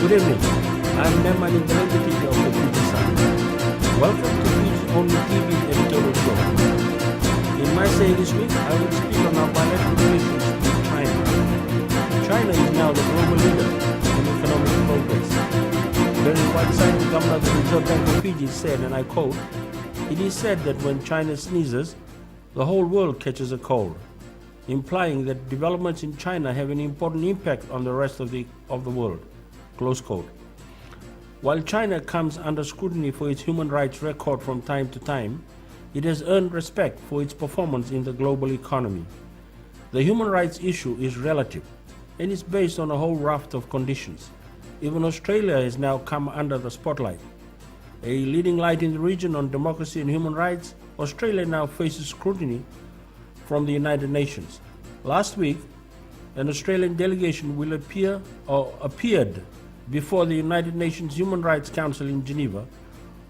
Good evening. I'm Memman in the Executive of the Fiji Sun. Welcome to Fiji's only TV editorial show. In my say this week, I will speak on our bilateral relations with China. China is now the global leader in economic progress. Very Whiteside, the governor of the Reserve Bank of Fiji, said, and I quote, "It is said that when China sneezes, the whole world catches a cold," implying that developments in China have an important impact on the rest of the world. Close quote. While China comes under scrutiny for its human rights record from time to time, it has earned respect for its performance in the global economy. The human rights issue is relative and is based on a whole raft of conditions. Even Australia has now come under the spotlight. A leading light in the region on democracy and human rights, Australia now faces scrutiny from the United Nations. Last week, an Australian delegation appeared before the United Nations Human Rights Council in Geneva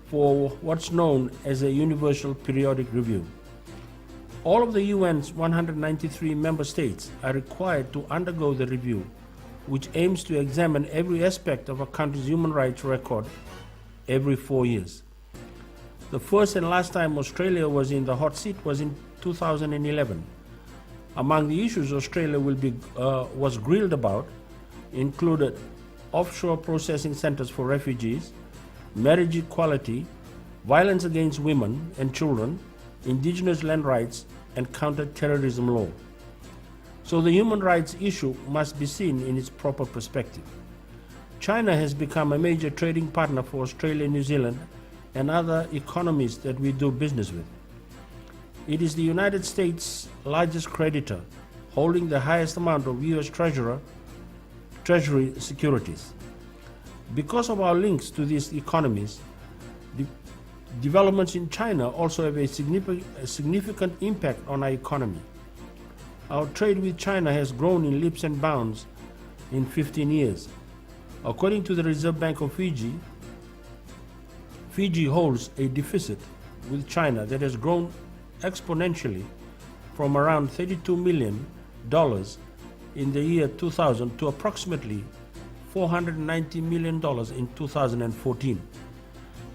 for what's known as a Universal Periodic Review. All of the UN's 193 member states are required to undergo the review, which aims to examine every aspect of a country's human rights record every 4 years. The first and last time Australia was in the hot seat was in 2011. Among the issues Australia was grilled about included offshore processing centers for refugees, marriage equality, violence against women and children, indigenous land rights, and counter-terrorism law. So the human rights issue must be seen in its proper perspective. China has become a major trading partner for Australia, New Zealand, and other economies that we do business with. It is the United States' largest creditor, holding the highest amount of U.S. Treasury securities. Because of our links to these economies, developments in China also have a significant impact on our economy. Our trade with China has grown in leaps and bounds in 15 years. According to the Reserve Bank of Fiji, Fiji holds a deficit with China that has grown exponentially from around $32 million in the year 2000 to approximately $490 million in 2014.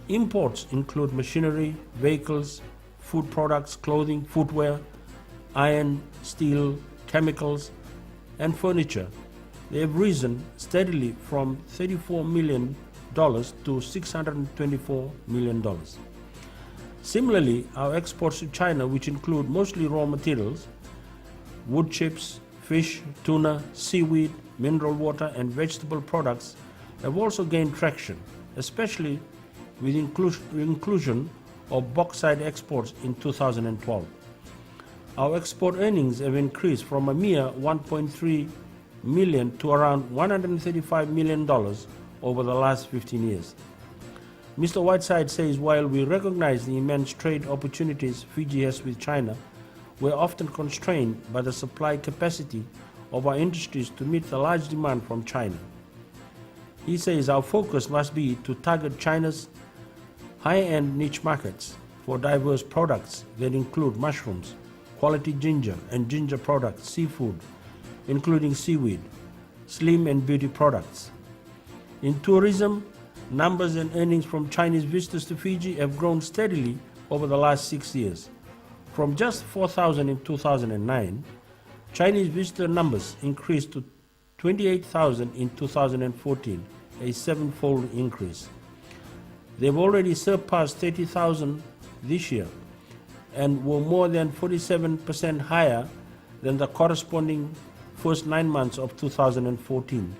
Imports include machinery, vehicles, food products, clothing, footwear, iron, steel, chemicals, and furniture. They have risen steadily from $34 million to $624 million. Similarly, our exports to China, which include mostly raw materials, wood chips, fish, tuna, seaweed, mineral water, and vegetable products, have also gained traction, especially with inclusion of bauxite exports in 2012. Our export earnings have increased from a mere $1.3 million to around $135 million over the last 15 years. Mr. Whiteside says while we recognize the immense trade opportunities Fiji has with China, we're often constrained by the supply capacity of our industries to meet the large demand from China. He says our focus must be to target China's high-end niche markets for diverse products that include mushrooms, quality ginger and ginger products, seafood, including seaweed, slim and beauty products. In tourism, numbers and earnings from Chinese visitors to Fiji have grown steadily over the last 6 years. From just 4,000 in 2009, Chinese visitor numbers increased to 28,000 in 2014, a 7-fold increase. They've already surpassed 30,000 this year and were more than 47% higher than the corresponding first 9 months of 2014.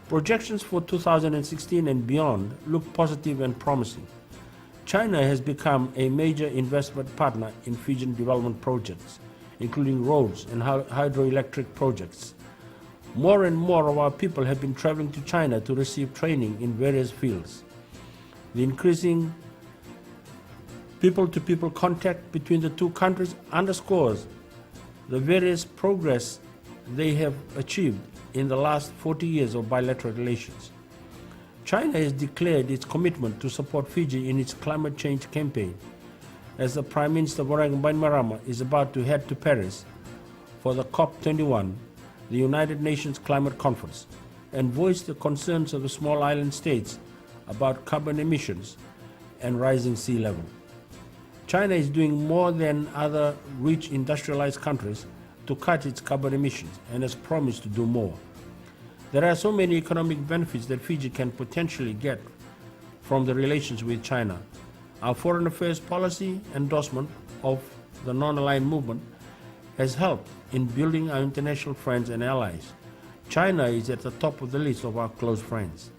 Projections for 2016 and beyond look positive and promising. China has become a major investment partner in Fijian development projects, including roads and hydroelectric projects. More and more of our people have been traveling to China to receive training in various fields. The increasing people-to-people contact between the two countries underscores the various progress they have achieved in the last 40 years of bilateral relations. China has declared its commitment to support Fiji in its climate change campaign, as the Prime Minister Voreqe Bainimarama is about to head to Paris for the COP21, the United Nations Climate Conference. and voiced the concerns of the small island states about carbon emissions and rising sea level. China is doing more than other rich industrialized countries to cut its carbon emissions and has promised to do more. There are so many economic benefits that Fiji can potentially get from the relations with China. Our foreign affairs policy endorsement of the non-aligned movement has helped in building our international friends and allies. China is at the top of the list of our close friends.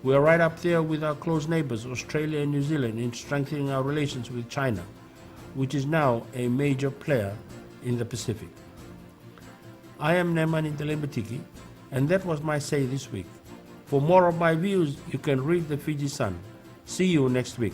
We are right up there with our close neighbors, Australia and New Zealand, in strengthening our relations with China, which is now a major player in the Pacific. I am Neman Intelemetiki, and that was my say this week. For more of my views, you can read the Fiji Sun. See you next week.